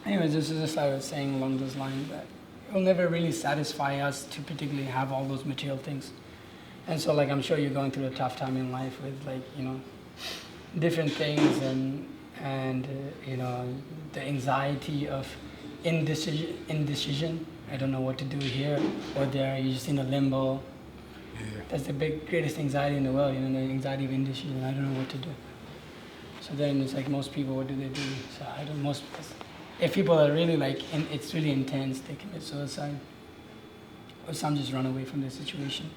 Anyways, this is just like I was saying along those lines, that it will never really satisfy us to particularly have all those material things. And so, like, I'm sure you're going through a tough time in life with, like, different things, and the anxiety of indecision. I don't know what to do here or there. You're just in a limbo. Yeah. That's the greatest anxiety in the world, the anxiety of indecision. I don't know what to do. So then it's like, most people, what do they do? So if people are really it's really intense, they commit suicide. Or some just run away from the situation.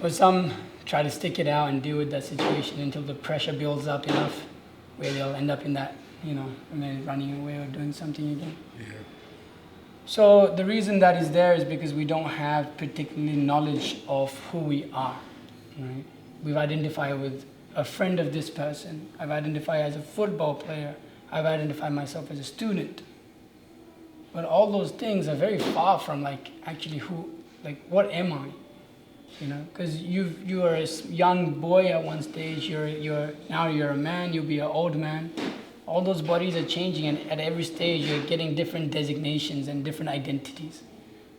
Or some try to stick it out and deal with that situation until the pressure builds up enough where they'll end up in that, running away or doing something again. Yeah. So the reason that is there is because we don't have particularly knowledge of who we are. Right? We've identified with a friend of this person. I've identified as a football player. I've identified myself as a student. But all those things are very far from actually what am I? Because you are a young boy at one stage. Now you're a man. You'll be an old man. All those bodies are changing, and at every stage you're getting different designations and different identities.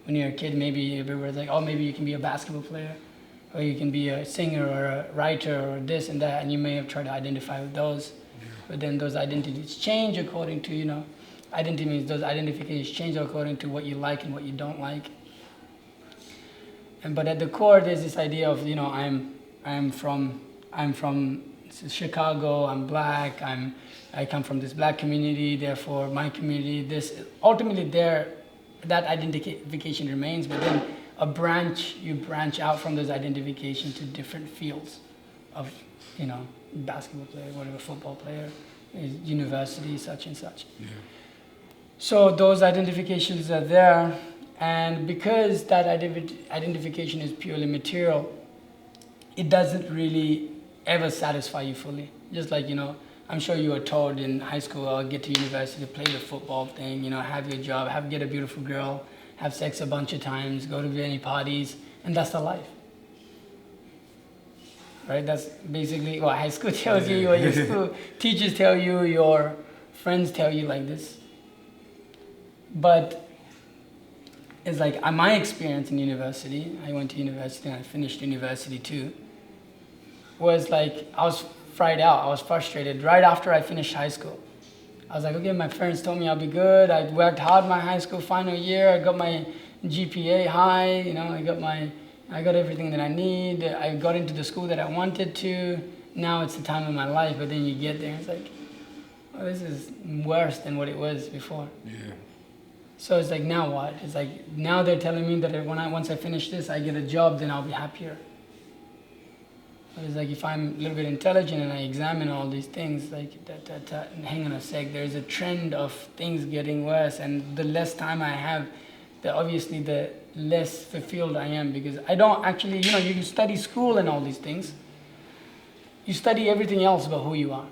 When you're a kid, maybe everyone's like, oh, maybe you can be a basketball player, or you can be a singer or a writer or this and that, and you may have tried to identify with those. Yeah. But then those identities change according to, identity means those identifications change according to what you like and what you don't like. But at the core, there's this idea of, I'm from Chicago, I'm black, I come from this black community, therefore my community, this, ultimately that identification remains, but then you branch out from those identifications to different fields of, basketball player, whatever, football player, university, such and such. Yeah. So those identifications are there, and because that identification is purely material, it doesn't really ever satisfy you fully. Just like, I'm sure you were told in high school, I'll get to university, play the football thing, have your job, get a beautiful girl, have sex a bunch of times, go to many parties, and that's the life. Right? That's basically what high school tells you, what your school teachers tell you, your friends tell you like this. But it's like my experience in university, I went to university and I finished university too, was like I was fried out, I was frustrated right after I finished high school. I was like, okay, my parents told me I'll be good, I worked hard my high school final year, I got my GPA high, I got everything that I need, I got into the school that I wanted to, now it's the time of my life, but then you get there and it's like, oh, this is worse than what it was before. Yeah. So it's like, now what? It's like, now they're telling me that once I finish this, I get a job, then I'll be happier. But it's like, if I'm a little bit intelligent and I examine all these things, like, hang on a sec, there's a trend of things getting worse, and the less time I have, obviously the less fulfilled I am, because I don't actually, you can study school and all these things. You study everything else but who you are.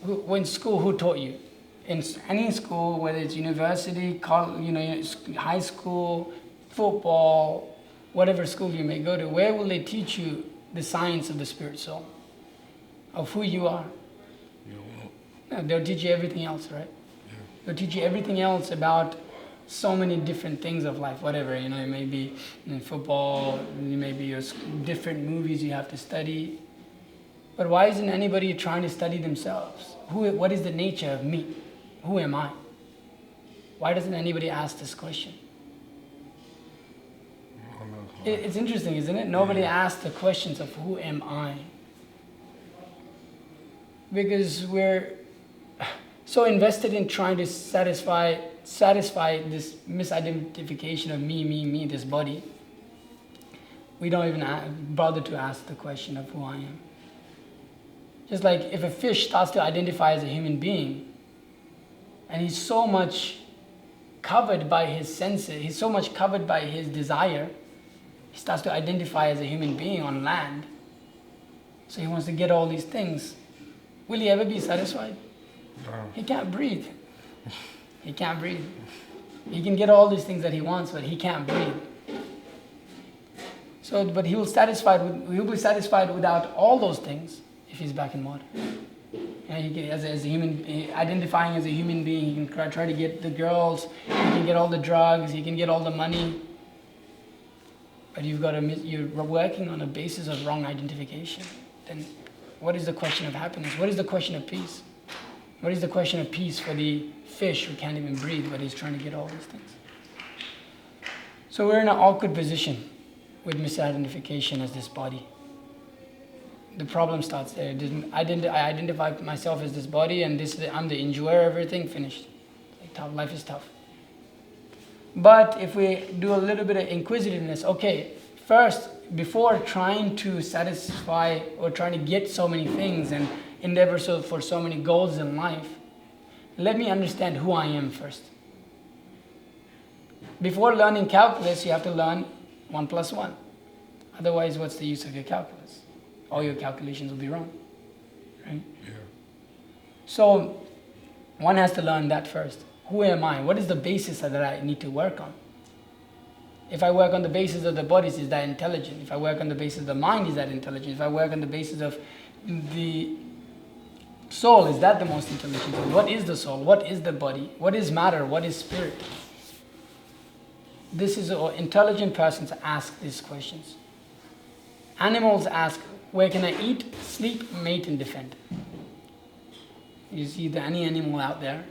When school, who taught you? In any school, whether it's university, college, high school, football, whatever school you may go to, where will they teach you the science of the spirit soul, of who you are? No, they'll teach you everything else, right? Yeah. They'll teach you everything else about so many different things of life, whatever, it may be football, it may be different movies you have to study. But why isn't anybody trying to study themselves? What is the nature of me? Who am I? Why doesn't anybody ask this question? It's interesting, isn't it? Nobody asks the questions of who am I? Because we're so invested in trying to satisfy this misidentification of me, this body. We don't even bother to ask the question of who I am. Just like if a fish starts to identify as a human being, and he's so much covered by his senses, he's so much covered by his desire, he starts to identify as a human being on land. So he wants to get all these things. Will he ever be satisfied? No. He can't breathe. He can't breathe. He can get all these things that he wants, but he can't breathe. So, but he'll be satisfied without all those things if he's back in water. And as a human, identifying as a human being, he can try to get the girls, he can get all the drugs, he can get all the money. But you're working on a basis of wrong identification. Then what is the question of happiness? What is the question of peace? What is the question of peace for the fish who can't even breathe, but he's trying to get all these things? So we're in an awkward position with misidentification as this body. The problem starts there. I identify myself as this body, and I'm the enjoyer of everything, finished. Like, tough, life is tough. But if we do a little bit of inquisitiveness, okay, first, before trying to satisfy or trying to get so many things and endeavor for so many goals in life, let me understand who I am first. Before learning calculus, you have to learn 1 plus 1. Otherwise, what's the use of your calculus? All your calculations will be wrong, right? Yeah. So one has to learn that first. Who am I? What is the basis that I need to work on? If I work on the basis of the bodies, is that intelligent? If I work on the basis of the mind, is that intelligent? If I work on the basis of the soul, is that the most intelligent thing? What is the soul? What is the body? What is matter? What is spirit? This is intelligent persons ask these questions. Animals ask, where can I eat, sleep, mate, and defend? You see any animal out there?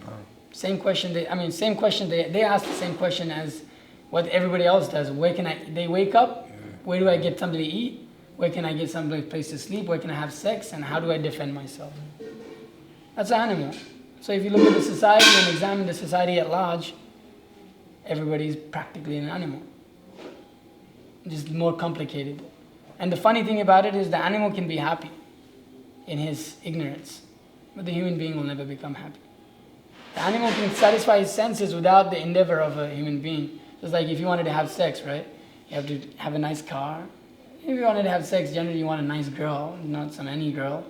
No. Same question. They ask the same question as what everybody else does. They wake up. Yeah. Where do I get something to eat? Where can I get some place to sleep? Where can I have sex? And how do I defend myself? That's an animal. So if you look at the society and examine the society at large, everybody's practically an animal. Just more complicated. And the funny thing about it is the animal can be happy in his ignorance, but the human being will never become happy. The animal can satisfy his senses without the endeavor of a human being. Just like if you wanted to have sex, right? You have to have a nice car. If you wanted to have sex, generally you want a nice girl, not some any girl.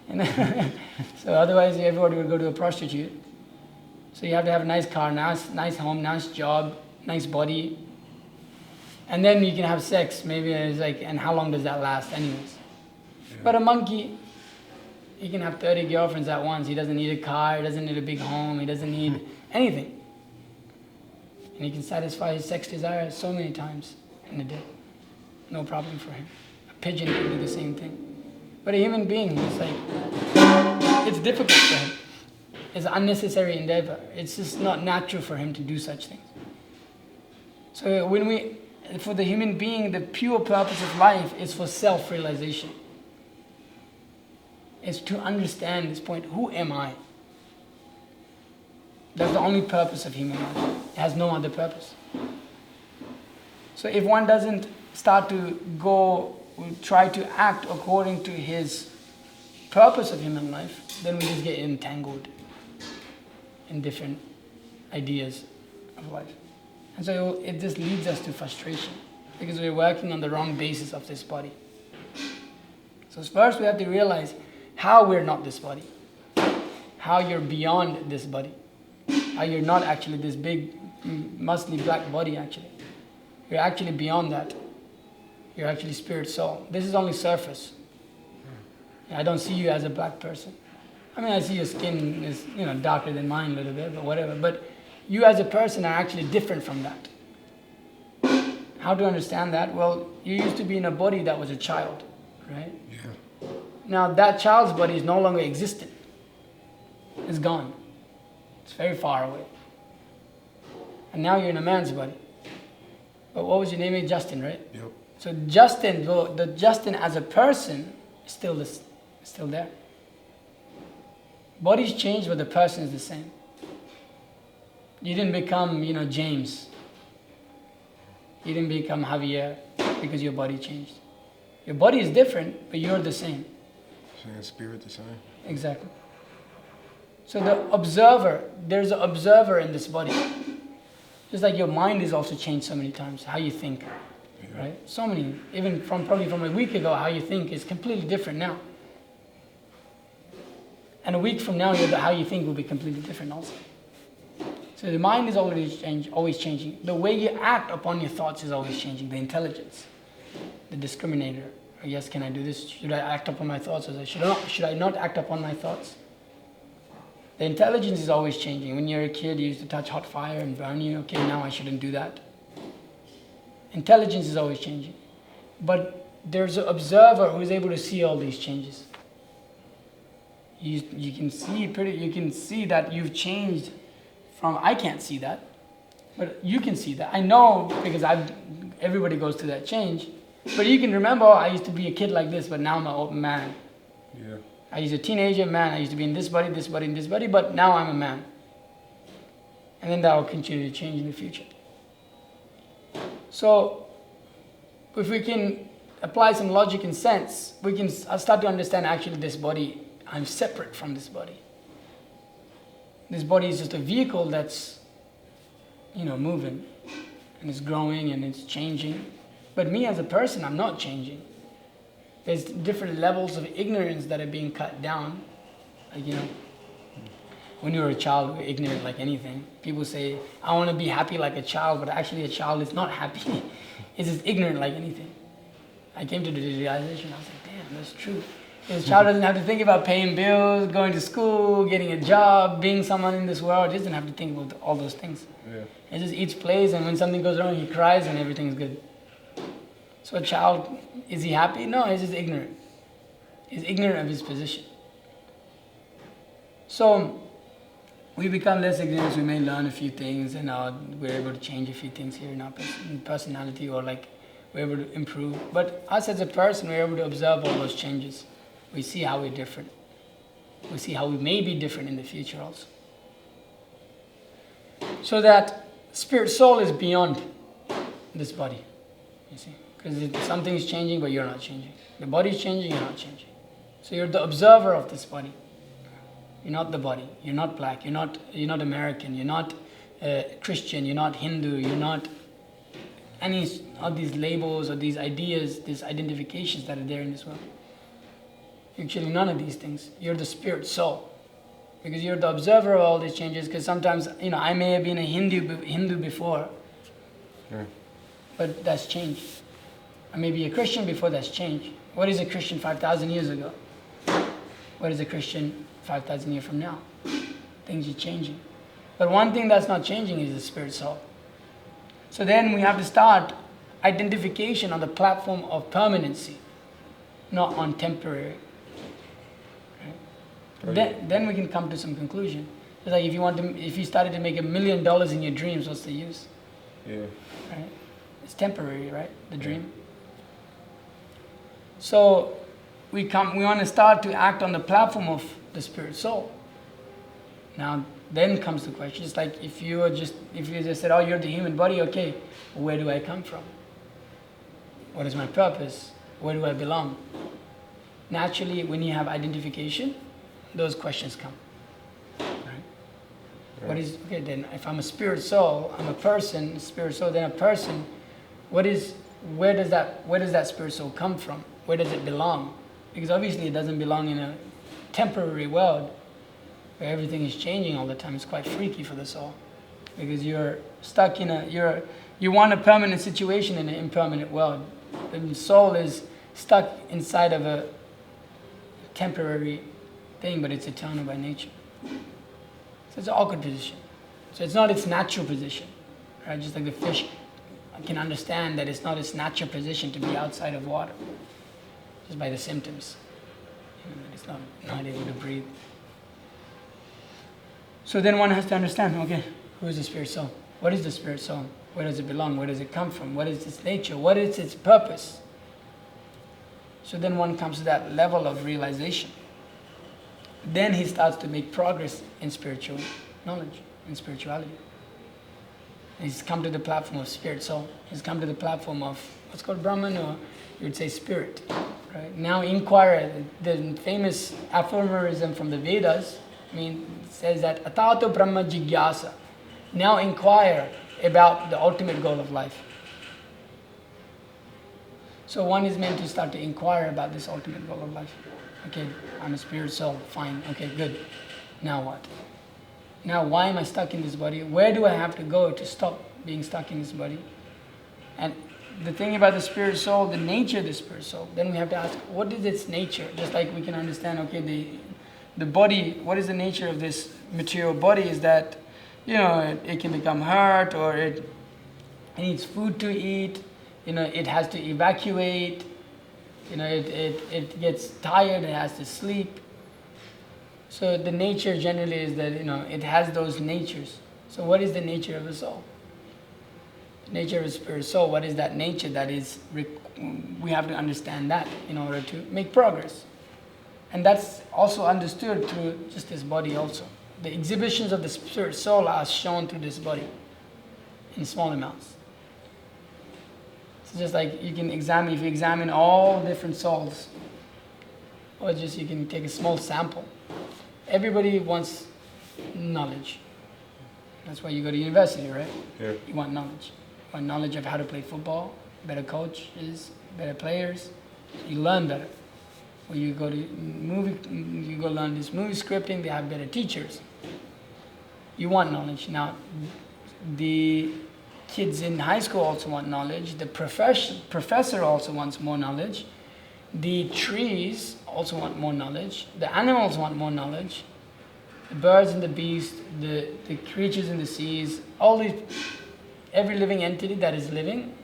Yeah. So otherwise everybody would go to a prostitute. So you have to have a nice car, nice home, nice job, nice body. And then you can have sex. Maybe it's like, and how long does that last anyways? Yeah. But a monkey, he can have 30 girlfriends at once. He doesn't need a car, he doesn't need a big home, he doesn't need anything. And he can satisfy his sex desires so many times in a day. No problem for him. A pigeon can do the same thing. But a human being, it's like, it's difficult for him. It's an unnecessary endeavor. It's just not natural for him to do such things. So for the human being, the pure purpose of life is for self-realization. It's to understand this point, who am I? That's the only purpose of human life. It has no other purpose. So if one doesn't start to try to act according to his purpose of human life, then we just get entangled in different ideas of life. And so it just leads us to frustration because we're working on the wrong basis of this body. So first we have to realize how we're not this body, how you're beyond this body, how you're not actually this big, muscly black body actually. You're actually beyond that. You're actually spirit soul. This is only surface. I don't see you as a black person. I mean, I see your skin is, darker than mine a little bit, but whatever. But you as a person are actually different from that. How to understand that? Well, you used to be in a body that was a child, right? Yeah. Now that child's body is no longer existent. It's gone. It's very far away. And now you're in a man's body. But what was your name? Justin, right? Yep. So Justin, the Justin as a person is still there. Body's changed, but the person is the same. You didn't become, James. You didn't become Javier because your body changed. Your body is different, but you're the same. Same spirit the same. Exactly. So there's an observer in this body. Just like your mind is also changed so many times, how you think, right? So many, even probably from a week ago, how you think is completely different now. And a week from now, how you think will be completely different also. So the mind is always changing. The way you act upon your thoughts is always changing. The intelligence, the discriminator, Yes, can I do this? Should I act upon my thoughts? Or should I not act upon my thoughts? The intelligence is always changing. When you're a kid, you used to touch hot fire and burn you. Okay, now I shouldn't do that. Intelligence is always changing. But there's an observer who is able to see all these changes. You can see that you've changed from, I can't see that, but you can see that. I know because everybody goes through that change. But you can remember, I used to be a kid like this, but now I'm an old man. Yeah. I used to be a teenager, man. I used to be in this body, and this body, but now I'm a man. And then that will continue to change in the future. So, if we can apply some logic and sense, we can start to understand actually this body, I'm separate from this body. This body is just a vehicle that's, moving, and it's growing and it's changing. But me as a person, I'm not changing. There's different levels of ignorance that are being cut down. Like, when you were a child, we were ignorant like anything. People say, I want to be happy like a child, but actually a child is not happy. It's just ignorant like anything. I came to the realization, I was like, damn, that's true. Because a child doesn't have to think about paying bills, going to school, getting a job, being someone in this world. He doesn't have to think about all those things. Yeah. He just eats, plays, and when something goes wrong, he cries and everything's good. So a child, is he happy? No, he's just ignorant. He's ignorant of his position. So we become less ignorant, we may learn a few things, and we're able to change a few things here in our personality, or like we're able to improve. But us as a person, we're able to observe all those changes. We see how we're different. We see how we may be different in the future also. So that spirit soul is beyond this body, you see. Because something is changing, but you're not changing. The body is changing, you're not changing. So you're the observer of this body. You're not the body. You're not black. You're not American. You're not Christian. You're not Hindu. You're not any of these labels or these ideas, these identifications that are there in this world. Actually, none of these things. You're the spirit soul. Because you're the observer of all these changes. Because sometimes, I may have been a Hindu before, but that's changed. I may be a Christian before, that's changed. What is a Christian 5,000 years ago? What is a Christian 5,000 years from now? Things are changing. But one thing that's not changing is the spirit soul. So then we have to start identification on the platform of permanency, not on temporary. Right? Then we can come to some conclusion. It's like if you started to make $1 million in your dreams, what's the use? Yeah. Right? It's temporary, right? The dream. So we want to start to act on the platform of the spirit soul. Now, then comes the question. It's like if you just said, oh, you're the human body, okay, where do I come from? What is my purpose? Where do I belong? Naturally, when you have identification, those questions come. Right? Then if I'm a spirit soul, I'm a person, spirit soul, then a person, where does that spirit soul come from? Where does it belong? Because obviously it doesn't belong in a temporary world where everything is changing all the time. It's quite freaky for the soul. Because you're stuck you want a permanent situation in an impermanent world. The soul is stuck inside of a temporary thing, but it's eternal by nature. So it's an awkward position. So it's not its natural position. Right? Just like the fish can understand that it's not its natural position to be outside of water. Just by the symptoms. It's not able to breathe. So then one has to understand, okay, who is the spirit soul? What is the spirit soul? Where does it belong? Where does it come from? What is its nature? What is its purpose? So then one comes to that level of realization. Then he starts to make progress in spiritual knowledge, in spirituality. He's come to the platform of spirit soul. He's come to the platform of what's called Brahman, or you would say spirit. Right? Now inquire, the famous aphorism from the Vedas, says that Atato Brahma Jigyasa. Now inquire about the ultimate goal of life. So one is meant to start to inquire about this ultimate goal of life. Okay, I'm a spirit soul, fine, okay, good. Now what? Now why am I stuck in this body? Where do I have to go to stop being stuck in this body? And the thing about the spirit soul, the nature of the spirit soul, then we have to ask, what is its nature? Just like we can understand, okay, the body, what is the nature of this material body? Is that, it can become hurt, or it needs food to eat, it has to evacuate, it gets tired, it has to sleep. So the nature generally is that, it has those natures. So what is the nature of a soul? Nature of a spirit soul, what is that nature? That is, we have to understand that in order to make progress. And that's also understood through just this body also. The exhibitions of the spirit soul are shown through this body in small amounts. It's just like you can examine, if you examine all different souls, or just you can take a small sample. Everybody wants knowledge. That's why you go to university, right? Yeah. You want knowledge. You want knowledge of how to play football, better coaches, better players. You learn better. Or you go to you go learn this movie scripting, they have better teachers. You want knowledge. Now, the kids in high school also want knowledge. The professor also wants more knowledge. The trees also want more knowledge. The animals want more knowledge. The birds and the beasts, the creatures in the seas, every living entity that is living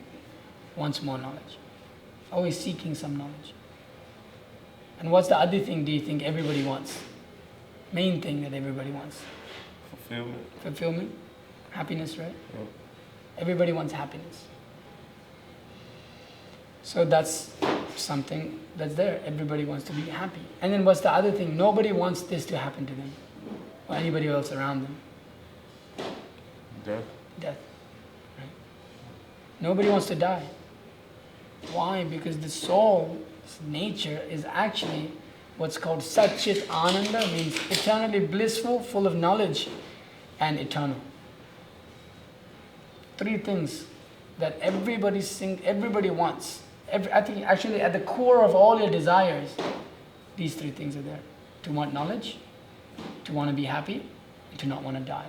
wants more knowledge. Always seeking some knowledge. And what's the other thing do you think everybody wants? Main thing that everybody wants? Fulfillment. Fulfillment. Happiness, right? Yeah. Everybody wants happiness. So that's something that's there. Everybody wants to be happy. And then what's the other thing? Nobody wants this to happen to them or anybody else around them. Death. Death. Right? Nobody wants to die. Why? Because the soul's nature is actually what's called Sat-Chit-Ananda, means eternally blissful, full of knowledge, and eternal. Three things that everybody wants. I think actually at the core of all your desires, these three things are there. To want knowledge, to want to be happy, and to not want to die.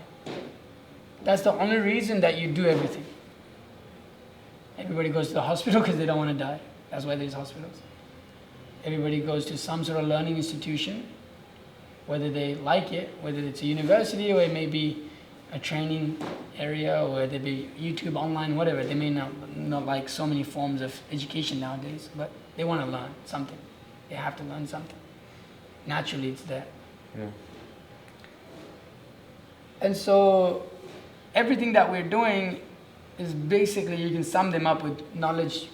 That's the only reason that you do everything. Everybody goes to the hospital because they don't want to die. That's why there's hospitals. Everybody goes to some sort of learning institution, whether they like it, whether it's a university or it may be a training area or whether it be YouTube, online, whatever. They may not like so many forms of education nowadays, but they want to learn something. They have to learn something. Naturally, it's there. Yeah. And so everything that we're doing is basically, you can sum them up with knowledge,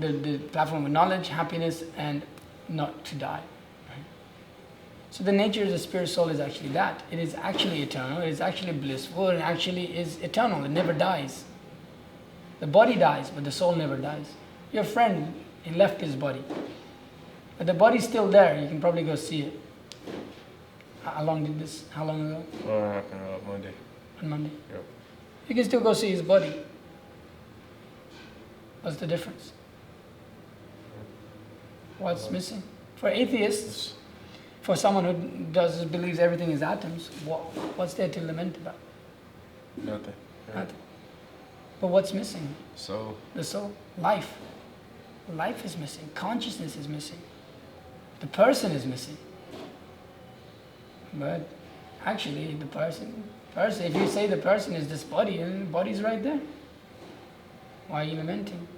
the platform of knowledge, happiness, and not to die. Right? So the nature of the spirit soul is actually that. It is actually eternal, it is actually blissful, it actually is eternal, it never dies. The body dies, but the soul never dies. Your friend, he left his body. But the body's still there, you can probably go see it. How long ago? What happened Monday? On Monday. Yep. You can still go see his body. What's the difference? What's missing? For atheists, for someone who believes everything is atoms, what's there to lament about? Nothing. Yeah. Nothing. But what's missing? Soul. The soul. Life. Life is missing. Consciousness is missing. The person is missing. But actually, the person, if you say the person is this body, then the body's right there. Why are you lamenting?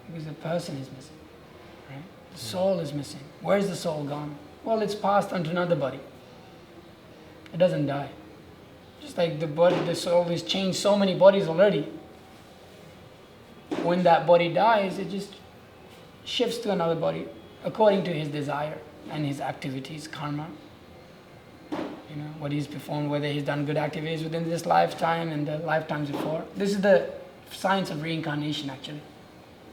Because the person is missing. Right? The soul is missing. Where's the soul gone? Well, it's passed onto another body. It doesn't die. Just like the soul has changed so many bodies already. When that body dies, it just shifts to another body according to his desire and his activities, karma. You know, what he's performed, whether he's done good activities within this lifetime and the lifetimes before. This is the science of reincarnation, actually.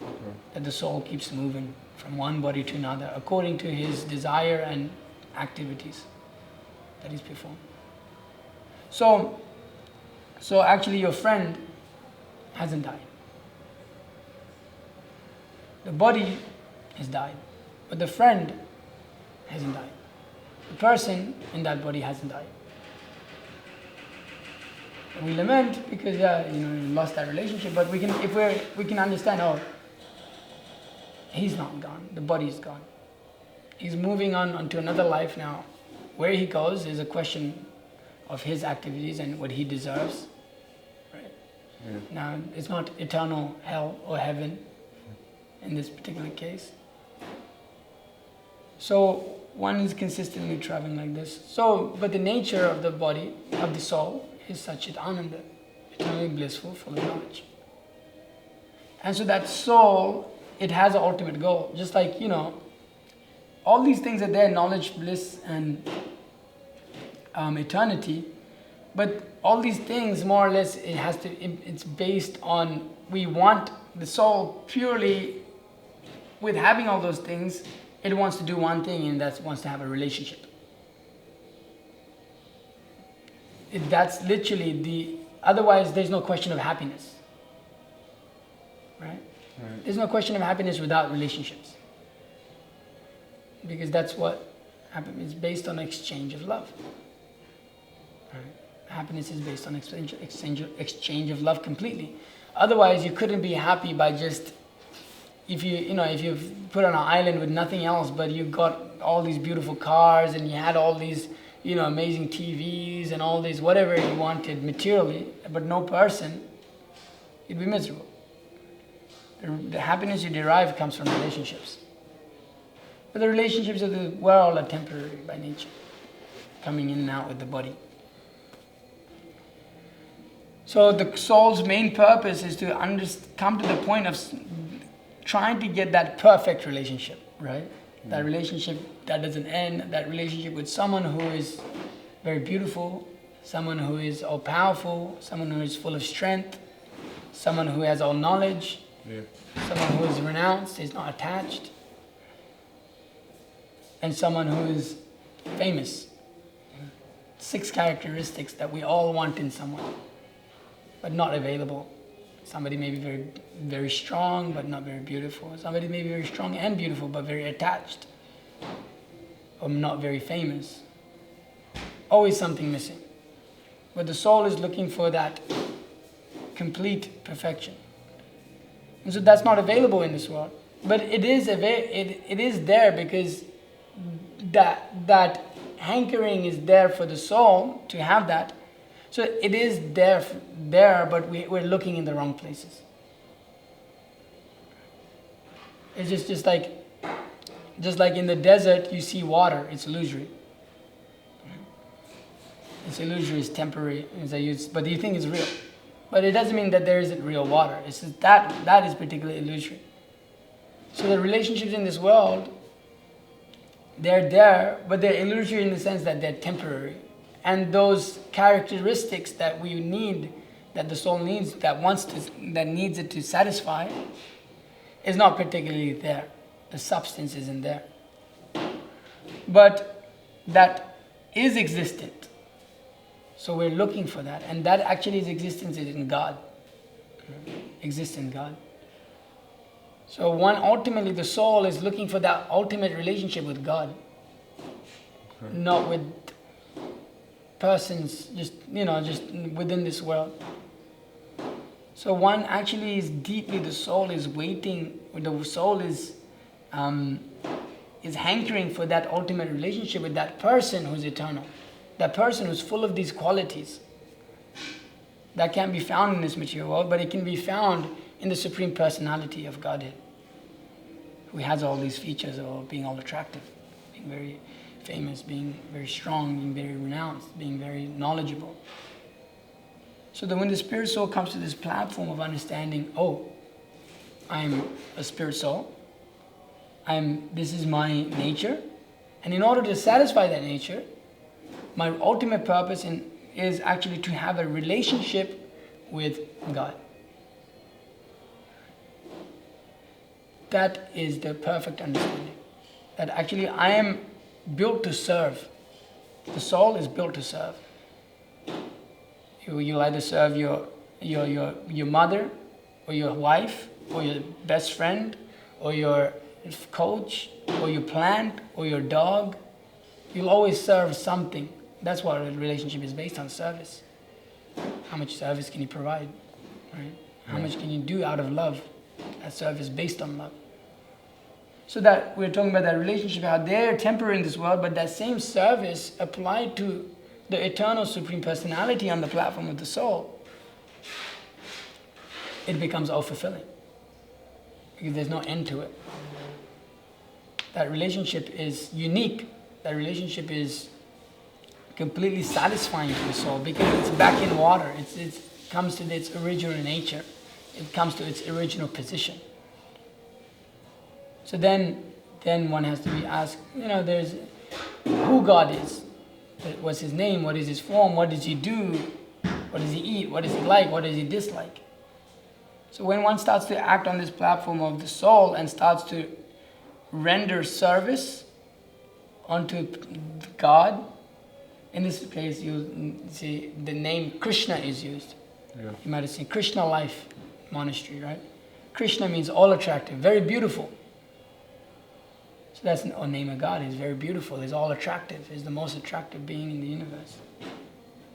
Okay. That the soul keeps moving from one body to another according to his desire and activities that he's performed. So actually your friend hasn't died. The body has died, but the friend hasn't died. The person in that body hasn't died. We lament because we lost that relationship. But we can understand. Oh, he's not gone. The body's gone. He's moving on to another life now. Where he goes is a question of his activities and what he deserves. Right? Yeah. Now, it's not eternal hell or heaven in this particular case. So one is consistently traveling like this. So, but the nature of the body, of the soul, is Sat-Chit-Ananda, eternally blissful, full of knowledge. And so that soul, it has an ultimate goal. Just like, all these things are there, knowledge, bliss, and eternity. But all these things, more or less, it's based on, we want the soul purely, with having all those things, it wants to do one thing, and that wants to have a relationship. That's literally otherwise there's no question of happiness. Right? There's no question of happiness without relationships. Because that's what happens. It's based on exchange of love. Right? Happiness is based on exchange of love completely. Otherwise, you couldn't be happy by just, if you've put on an island with nothing else, but you got all these beautiful cars and you had all these, amazing TVs and all these whatever you wanted materially, but no person, you'd be miserable. The happiness you derive comes from relationships. But the relationships of the world are temporary by nature, coming in and out with the body. So the soul's main purpose is to come to the point of trying to get that perfect relationship, right? That relationship that doesn't end, that relationship with someone who is very beautiful, someone who is all powerful, someone who is full of strength, someone who has all knowledge, someone who is renounced, is not attached, and someone who is famous. 6 characteristics that we all want in someone, but not available. Somebody may be very, very strong, but not very beautiful. Somebody may be very strong and beautiful, but very attached, or not very famous. Always something missing. But the soul is looking for that complete perfection. And so that's not available in this world. But it is there because that hankering is there for the soul to have that. So it is there, but we're looking in the wrong places. It's just like in the desert, you see water. It's illusory. It's illusory. It's temporary. But you think it's real. But it doesn't mean that there isn't real water. It's just that is particularly illusory. So the relationships in this world, they're there, but they're illusory in the sense that they're temporary. And those characteristics that we need, that the soul needs, that needs it to satisfy, is not particularly there. The substance isn't there. But that is existent. So we're looking for that. And that actually is existence is in God. Exists in God. So ultimately the soul is looking for that ultimate relationship with God. Not with persons, just within this world. So one actually is deeply, the soul is waiting, the soul is hankering for that ultimate relationship with that person who's eternal. That person who's full of these qualities. That can't be found in this material world, but it can be found in the Supreme Personality of Godhead, who has all these features of being all attractive, being very famous, being very strong, being very renounced, being very knowledgeable. So that when the spirit soul comes to this platform of understanding, I'm a spirit soul, this is my nature, and in order to satisfy that nature, my ultimate purpose is actually to have a relationship with God. That is the perfect understanding. That actually I am built to serve. The soul is built to serve. You'll either serve your mother, or your wife, or your best friend, or your coach, or your plant, or your dog. You'll always serve something. That's what a relationship is based on, service. How much service can you provide? Right? How much can you do out of love? A service based on love. So that we're talking about that relationship, how they're temporary in this world, but that same service applied to the eternal Supreme Personality on the platform of the soul, it becomes all fulfilling. Because there's no end to it. That relationship is unique. That relationship is completely satisfying to the soul because it's back in water. It comes to its original nature. It comes to its original position. So then one has to be asked, there's who God is. What's his name? What is his form? What does he do? What does he eat? What does he like? What does he dislike? So when one starts to act on this platform of the soul and starts to render service unto God, in this case you see the name Krishna is used. Yeah. You might have seen Krishna Life Monastery, right? Krishna means all attractive, very beautiful. So that's the name of God. He's very beautiful. He's all attractive. He's the most attractive being in the universe.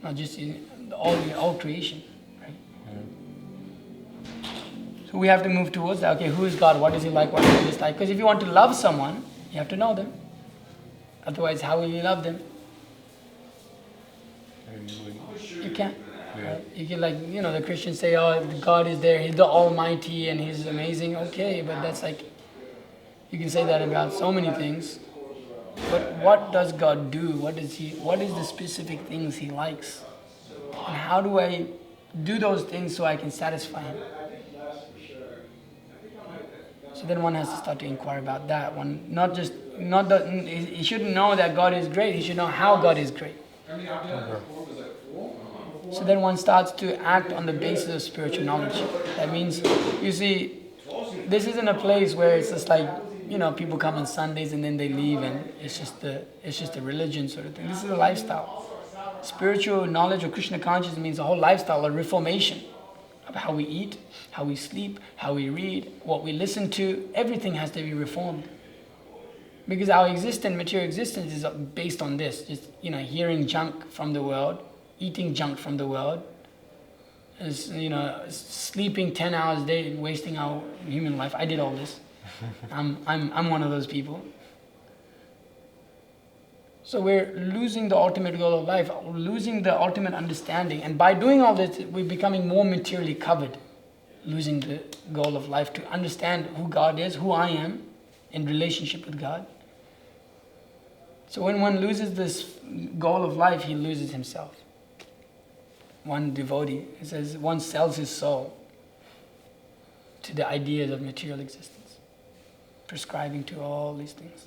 Not just in all creation, right? Yeah. So we have to move towards that. Okay, who is God? What is he like? What does he dislike? Because if you want to love someone, you have to know them. Otherwise, how will you love them? You can't. Yeah. Right? You can the Christians say, oh, God is there. He's the Almighty and He's amazing. Okay, but that's you can say that about so many things. But what does God do? What is the specific things He likes? And how do I do those things so I can satisfy Him? So then one has to start to inquire about that. He shouldn't know that God is great. He should know how God is great. So then one starts to act on the basis of spiritual knowledge. That means, you see, this isn't a place where it's just people come on Sundays and then they leave and it's just a religion sort of thing. This is a lifestyle. Spiritual knowledge or Krishna consciousness means a whole lifestyle, a reformation of how we eat, how we sleep, how we read, what we listen to. Everything has to be reformed. Because our material existence is based on this. Just, hearing junk from the world, eating junk from the world, sleeping 10 hours a day, wasting our human life. I did all this. I'm one of those people. So we're losing the ultimate goal of life, losing the ultimate understanding. And by doing all this, we're becoming more materially covered, losing the goal of life to understand who God is, who I am in relationship with God. So when one loses this goal of life, he loses himself. One devotee, it says, one sells his soul to the ideas of material existence, prescribing to all these things.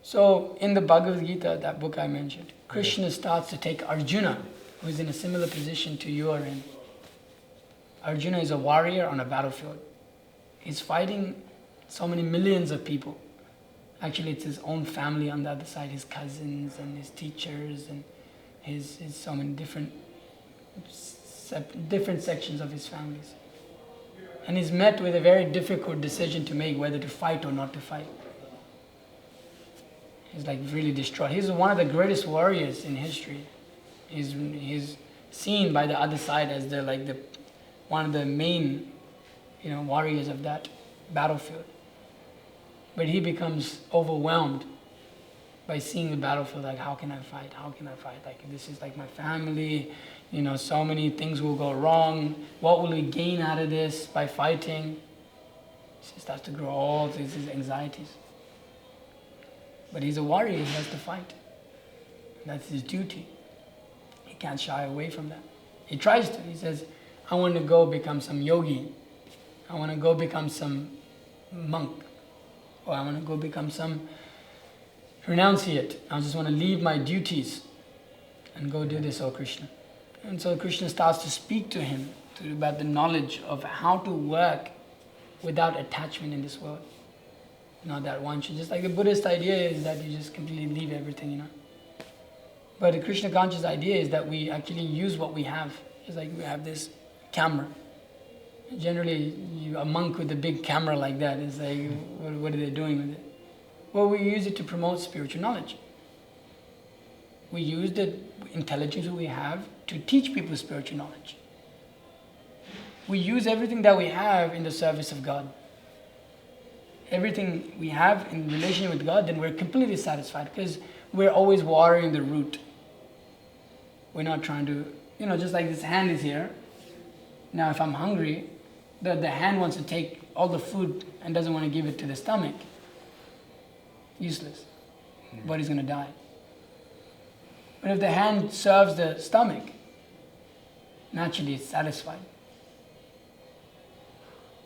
So in the Bhagavad Gita, that book I mentioned, Krishna starts to take Arjuna, who is in a similar position to you are in. Arjuna is a warrior on a battlefield. He's fighting so many millions of people. Actually, it's his own family on the other side, his cousins and his teachers and his so many different sections of his families. And he's met with a very difficult decision to make, whether to fight or not to fight. He's really distraught. He's one of the greatest warriors in history. He's seen by the other side as one of the main, warriors of that battlefield. But he becomes overwhelmed by seeing the battlefield. How can I fight? How can I fight? This is my family. So many things will go wrong. What will we gain out of this by fighting? He starts to grow all these anxieties. But he's a warrior, he has to fight. That's his duty. He can't shy away from that. He tries to. He says, I want to go become some yogi. I want to go become some monk. Or I want to go become some renunciate. I just want to leave my duties and go do this, oh Krishna. And so Krishna starts to speak to him about the knowledge of how to work without attachment in this world. Not that one should just, the Buddhist idea is that you just completely leave everything, But the Krishna conscious idea is that we actually use what we have. It's we have this camera. Generally, a monk with a big camera like that is what are they doing with it? Well, we use it to promote spiritual knowledge. We use the intelligence we have to teach people spiritual knowledge. We use everything that we have in the service of God. Everything we have in relation with God, then we're completely satisfied because we're always watering the root. We're not trying to, just like this hand is here. Now if I'm hungry, the hand wants to take all the food and doesn't want to give it to the stomach. Useless. Body's going to die. But if the hand serves the stomach, naturally it's satisfied.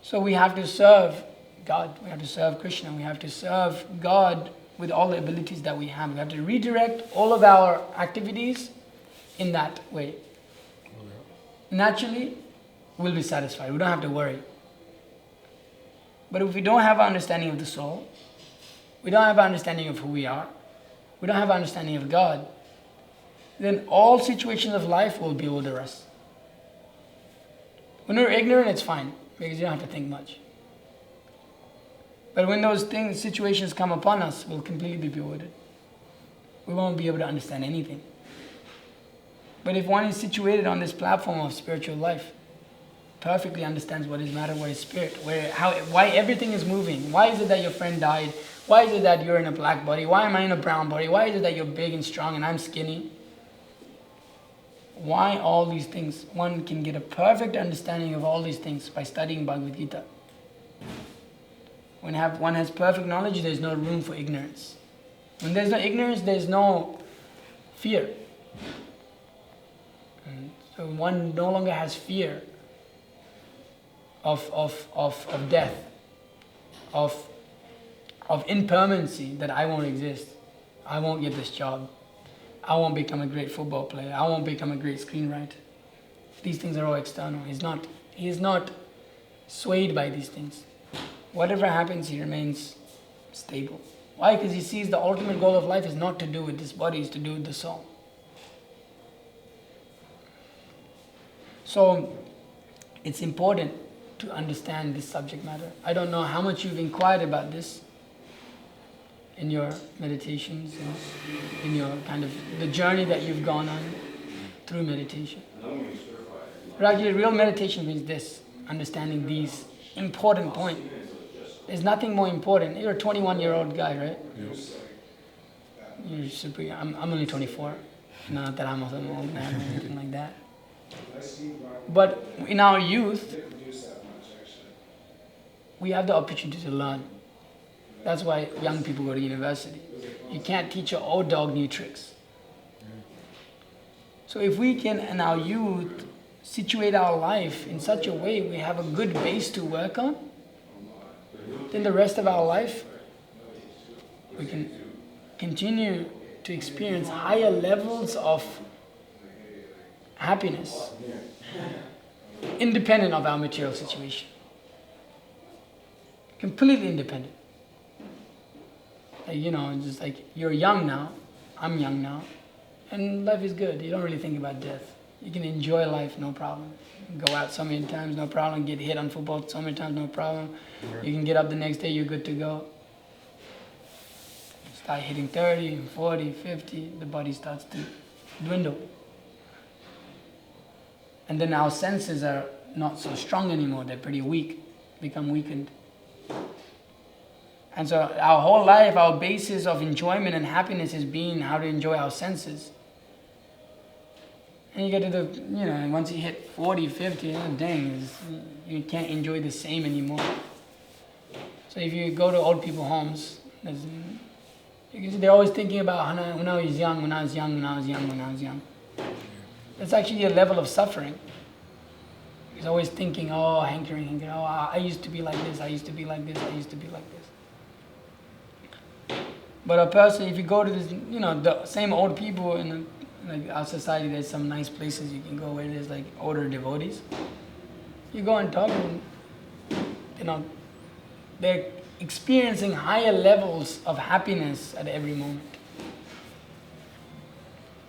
So we have to serve God, we have to serve Krishna, we have to serve God with all the abilities that we have. We have to redirect all of our activities in that way. Naturally, we'll be satisfied. We don't have to worry. But if we don't have an understanding of the soul, we don't have an understanding of who we are, we don't have an understanding of God, then all situations of life will bewilder us. When we're ignorant, it's fine, because you don't have to think much. But when those situations come upon us, we'll completely be bewildered. We won't be able to understand anything. But if one is situated on this platform of spiritual life, perfectly understands what is matter, what is spirit, why everything is moving. Why is it that your friend died? Why is it that you're in a black body? Why am I in a brown body? Why is it that you're big and strong and I'm skinny? Why all these things? One can get a perfect understanding of all these things by studying Bhagavad Gita. When one has perfect knowledge, there's no room for ignorance. When there's no ignorance, there's no fear. And so one no longer has fear of death, of impermanency, that I won't exist, I won't get this job, I won't become a great football player, I won't become a great screenwriter. These things are all external. He is not swayed by these things. Whatever happens, he remains stable. Why? Because he sees the ultimate goal of life is not to do with this body, it's to do with the soul. So it's important to understand this subject matter. I don't know how much you've inquired about this in your meditations, in your kind of the journey that you've gone on through meditation. But actually, real meditation means this, understanding these important points. There's nothing more important. You're a 21-year-old guy, right? Yes. You're super young. I'm only 24. Not that I'm also old man or anything like that. But in our youth, we have the opportunity to learn. That's why young people go to university. You can't teach your old dog new tricks. So if we can, in our youth, situate our life in such a way we have a good base to work on, then the rest of our life, we can continue to experience higher levels of happiness, independent of our material situation. Completely independent. Like, just like you're young now, I'm young now, and life is good. You don't really think about death. You can enjoy life, no problem. Go out so many times, no problem. Get hit on football so many times, no problem. You can get up the next day, you're good to go. Start hitting 30, 40, 50, the body starts to dwindle. And then our senses are not so strong anymore, they're pretty weak, become weakened. And so our whole life, our basis of enjoyment and happiness is being how to enjoy our senses. And you get to once you hit 40, 50, you can't enjoy the same anymore. So if you go to old people homes, you can see they're always thinking about when I was young. That's actually a level of suffering. He's always thinking, hankering, I used to be like this, I used to be like this, I used to be like this. But a person, if you go to this, the same old people in like our society, there's some nice places you can go where there's like older devotees. You go and talk to them, they're experiencing higher levels of happiness at every moment.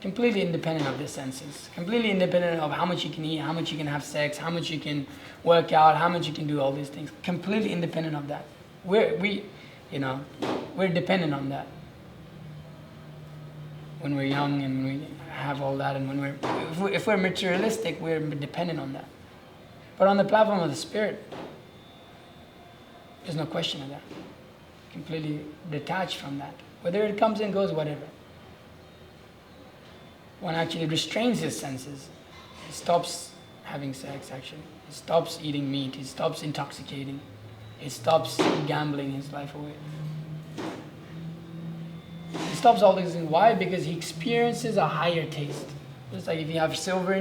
Completely independent of their senses. Completely independent of how much you can eat, how much you can have sex, how much you can work out, how much you can do all these things. Completely independent of that. We're dependent on that. when we're young and we have all that, and when if we're materialistic, we're dependent on that. But on the platform of the spirit, there's no question of that. Completely detached from that. Whether it comes and goes, whatever. One actually restrains his senses. He stops having sex, actually. He stops eating meat. He stops intoxicating. He stops gambling his life away. He stops all these things. Why? Because he experiences a higher taste. Just like if you have silver in